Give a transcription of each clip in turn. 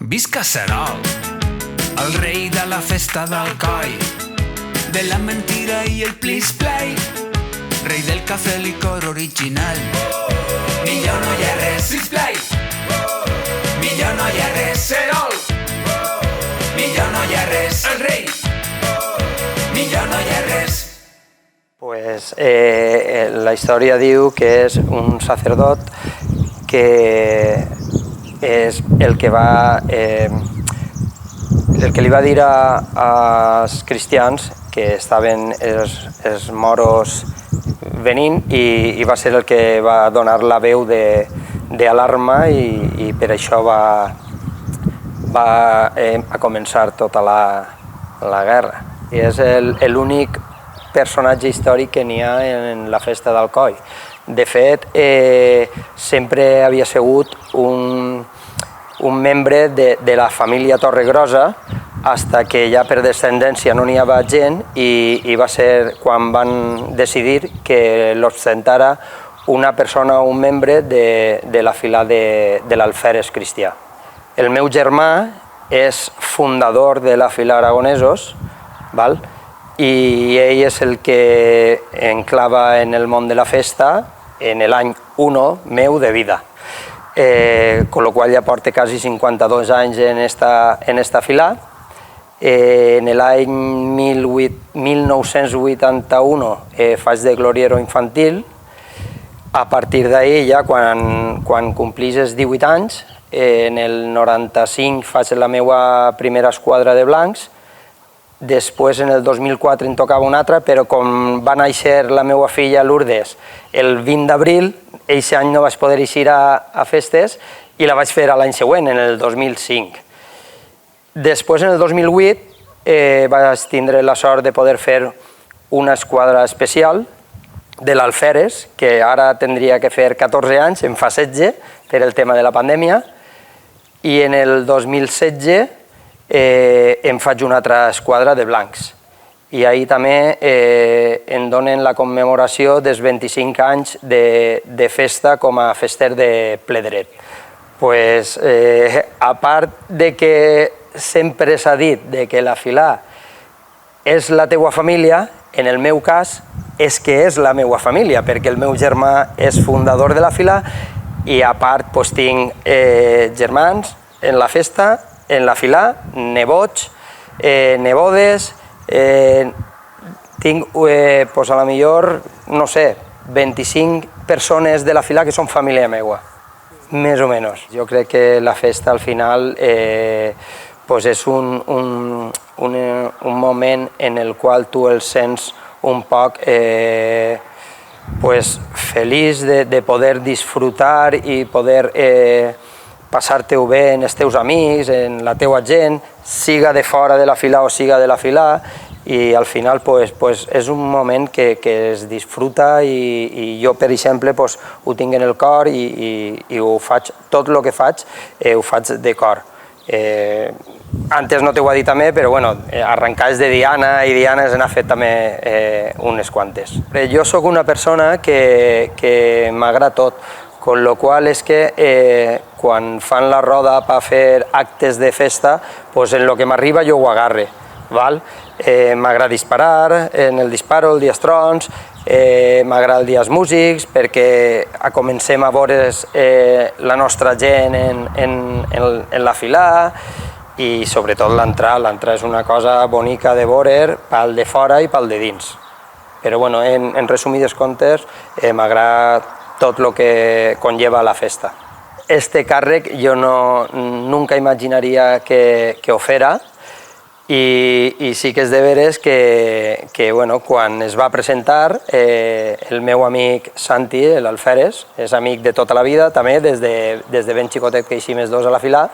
Visca Serol, el rei de la festa del coll, de la mentira i el please play, rei del cafè licor original. Millor no hi ha res, sisplau. Millor no hi ha res, Serol. Millor no hi ha res, el rei. Millor no hi ha res. Pues la història diu que és un sacerdot que és el que li va dir als cristians que estaven els moros venint i va ser el que va donar la veu d'alarma i per això va a començar tota la guerra. I és l'únic personatge històric que n'hi ha en la festa del coll. De fet, sempre havia sigut un membre de la família Torregrosa, fins que ja per descendència no n'hi havia gent i va ser quan van decidir que l'ostentara una persona o un membre de la fila de l'alferes cristià. El meu germà és fundador de la fila Aragonesos, i ell és el que enclava en el món de la festa en l'any 1 meu de vida. Con lo qual ja porta quasi 52 anys en esta fila. En l'any 1981 faig de gloriero infantil. A partir d'ahir, ja quan complís els 18 anys, en el 95 faig la meva primera esquadra de blancs. Després, en el 2004, en tocava una altra, però com va néixer la meva filla Lourdes el 20 d'abril, aquest any no vaig poder eixir a festes i la vaig fer l'any següent, en el 2005. Després, en el 2008, vaig tindre la sort de poder fer una esquadra especial de l'Alferes, que ara tindria que fer 14 anys, en fa 16 per el tema de la pandèmia, i en el 2016 em faig una altra esquadra de blancs. I ahir també em donen la commemoració dels 25 anys de festa com a fester de ple dret. A part de que sempre s'ha dit que la fila és la teua família, en el meu cas és que és la meva família, perquè el meu germà és fundador de la fila i a part tinc germans en la festa, en la fila, nebots, nebodes, tinc a la millor, no sé, 25 persones de la fila que són família meva, més o menys. Jo crec que la festa al final és un moment en el qual tu el sents un poc feliç de poder disfrutar i poder passar-te-ho bé en els teus amics, en la teua gent, siga de fora de la fila o siga de la fila, i al final és un moment que es disfruta i jo, per exemple, ho tinc en el cor i ho faig, tot el que faig, ho faig de cor. Antes no t'ho he dit també, però arrencades de Diana i Diana se n'ha fet també unes quantes. Jo sóc una persona que m'agrada tot, con lo qual és que quan fan la roda per fer actes de festa, en el que m'arriba jo ho agarre. M'agrada disparar, en el disparo, el dia els trons, m'agrada el dia els músics, perquè comencem a veure la nostra gent en la fila i sobretot l'entrar. L'entrar és una cosa bonica de veure pel de fora i pel de dins. Però en resumides comptes m'agrada tot el que conlleva la festa. Este càrrec jo nunca imaginaria que ho fera i sí que és de veres que quan es va presentar el meu amic Santi, l'Alferes, és amic de tota la vida també, des de ben xicotet que eixim els dos a la fila,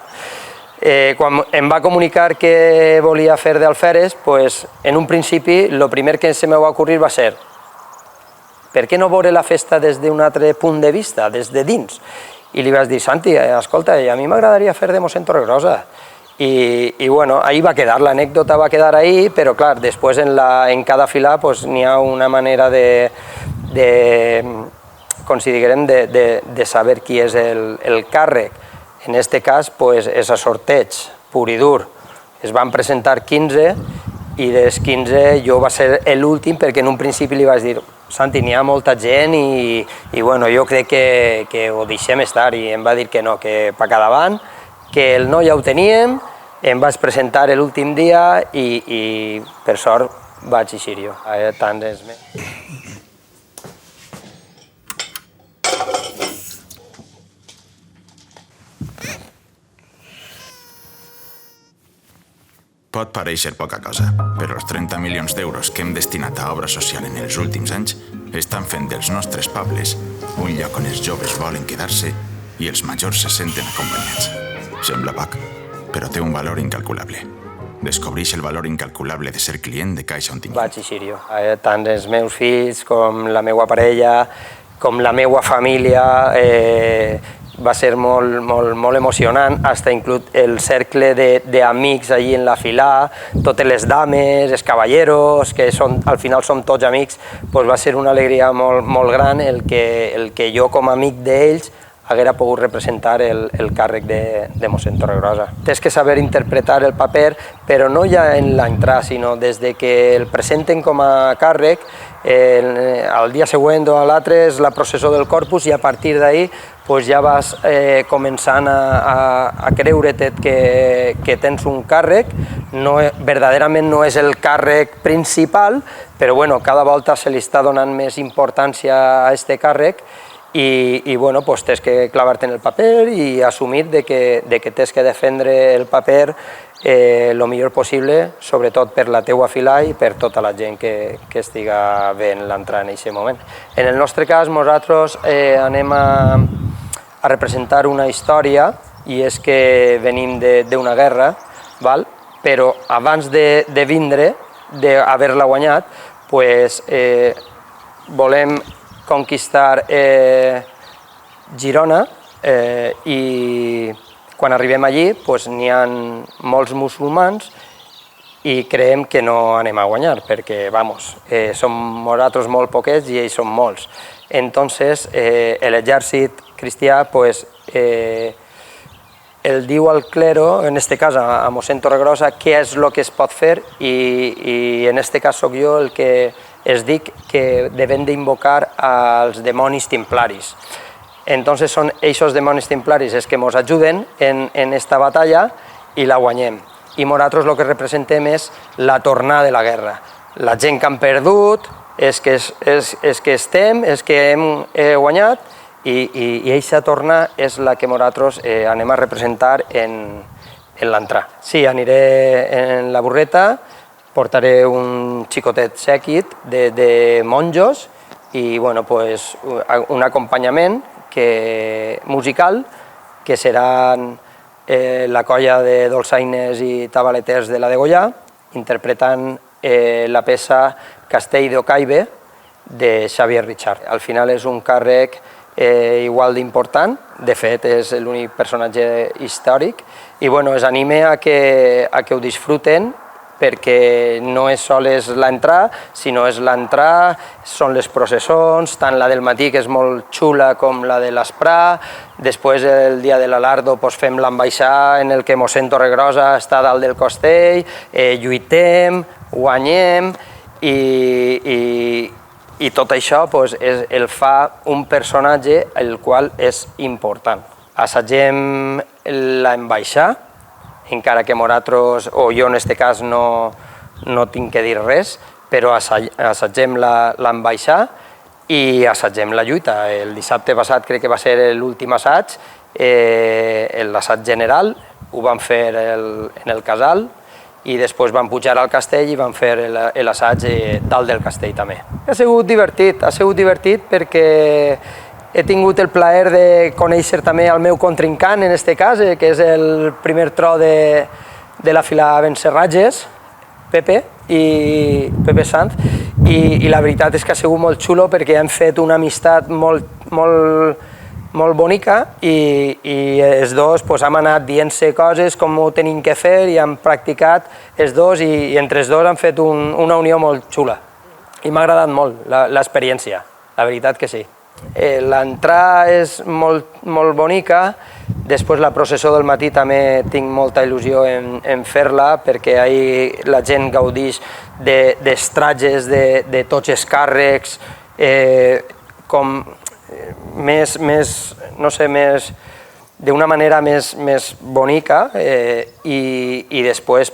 quan em va comunicar que volia fer d'Alferes, en un principi el primer que se me va ocorrir va ser per què no veure la festa des d'un altre punt de vista, des de dins? I li vaig dir, Santi, escolta, a mi m'agradaria fer de mossèn Torregrosa. I ahir va quedar, l'anècdota va quedar ahir, però clar, després en cada fila n'hi ha una manera de saber qui és el càrrec En aquest cas és a sorteig pur i dur. Es van presentar 15 i dels 15 jo va ser l'últim perquè en un principi li vaig dir Santi, n'hi ha molta gent i jo crec que ho deixem estar, i em va dir que no, que per cada davant, que el no ja ho teníem, em vaig presentar l'últim dia i per sort vaig eixir jo. Tant és més. Pot parèixer poca cosa, però els 30 milions d'euros que hem destinat a obra social en els últims anys estan fent dels nostres pobles un lloc on els joves volen quedar-se i els majors se senten acompanyats. Sembla poc, però té un valor incalculable. Descobreix el valor incalculable de ser client de Caixa Ontinyent. Vaig eixir jo. Tant els meus fills com la meva parella, com la meva família, va ser molt emocionant, fins inclús el cercle d'amics allí en la fila, totes les dames, els cavalleros, que al final som tots amics, va ser una alegria molt gran el que jo com a amic d'ells haguera pogut representar el càrrec de mossèn Torregrossa. Tens que saber interpretar el paper, però no ja en l'entrada, sinó des que el presenten com a càrrec, el dia següent o l'altre és la processó del Corpus i a partir d'ahir ja vas començant a creure't que tens un càrrec, verdaderament no és el càrrec principal, però cada volta se li està donant més importància a aquest càrrec i tens que clavar-te en el paper i assumir que tens que defendre el paper el millor possible, sobretot per la teua fila i per tota la gent que estiga veient l'entrada en aquest moment. En el nostre cas, nosaltres anem a representar una història, i és que venim d'una guerra, però abans de vindre, d'haver-la guanyat, volem conquistar Girona i quan arribem allí n'hi ha molts musulmans i creiem que no anem a guanyar perquè, som nosaltres molt poquets i ells són molts. Entonces, l'exèrcit cristià el diu al clero, en aquest cas a mossèn Torregrossa, què és el que es pot fer i en aquest cas soc jo el que es dic que devem d'invocar als demonis templaris. Entonces són aquests demonis templaris els que ens ajuden en aquesta batalla i la guanyem. I nosaltres el que representem és la tornada de la guerra. La gent que han perdut, és que estem, és que hem guanyat i aquesta torna és la que nosaltres anem a representar en l'entrada. Sí, aniré en la burreta, portaré un xicotet sèquit de monjos i un acompanyament musical que seran la colla de dolçaines i tabaleters de la Degollà interpretant la peça Castell d'Ocaibe de Xavier Richard. Al final és un càrrec igual d'important, de fet és l'únic personatge històric i els anime a que ho disfruten perquè no és sols l'entrada, sinó és l'entrada, són les processons, tant la del matí, que és molt xula, com la de l'esprà. Després, el dia de l'Alardo, fem l'ambaixada en el que mossèn Torregrossa està dalt del costell, lluitem, guanyem, i tot això el fa un personatge el qual és important. Assagem l'ambaixada, encara que nosaltres, o jo en aquest cas no tinc que dir res, però assagem l'ambaixada i assagem la lluita. El dissabte passat crec que va ser l'últim assaig, l'assaig general, ho vam fer en el casal i després vam pujar al castell i vam fer l'assaig dalt del castell també. Ha sigut divertit perquè he tingut el plaer de conèixer també el meu contrincant, en aquest cas, que és el primer tro de la fila Benserratges, Pepe Sanz, i la veritat és que ha sigut molt xulo perquè hem fet una amistat molt bonica i els dos hem anat dient-se coses com ho tenim que fer i hem practicat els dos i entre els dos hem fet una unió molt xula. I m'ha agradat molt l'experiència, la veritat que sí. L'entrada és molt bonica, Després la processó del matí també tinc molta il·lusió en fer-la, perquè ahir la gent gaudeix d'estratges, de tots els càrrecs, com més, no sé, més d'una manera més bonica, i després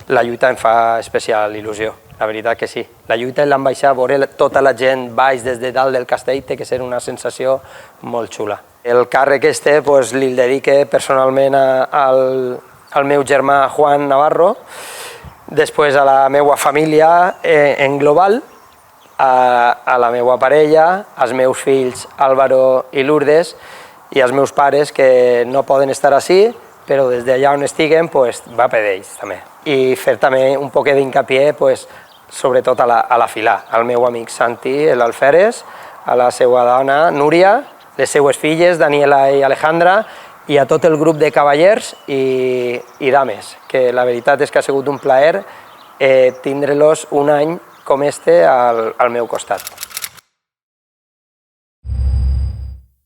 la lluita em fa especial il·lusió, la veritat que sí. La lluita en l'ambaixada, veure tota la gent baix des de dalt del castell, té que ser una sensació molt xula. El càrrec li'l dedique personalment al meu germà Juan Navarro, després a la meva família en global, a la meva parella, als meus fills Álvaro i Lourdes, i als meus pares que no poden estar ací, però des d'allà on estiguen va per ells també. I fer també un poc d'incapié sobretot a la filà, al meu amic Santi, l'Alferes, a la seva dona Núria, les seues filles Daniela i Alejandra, i a tot el grup de cavallers i dames, que la veritat és que ha sigut un plaer tindre-los un any com este al meu costat.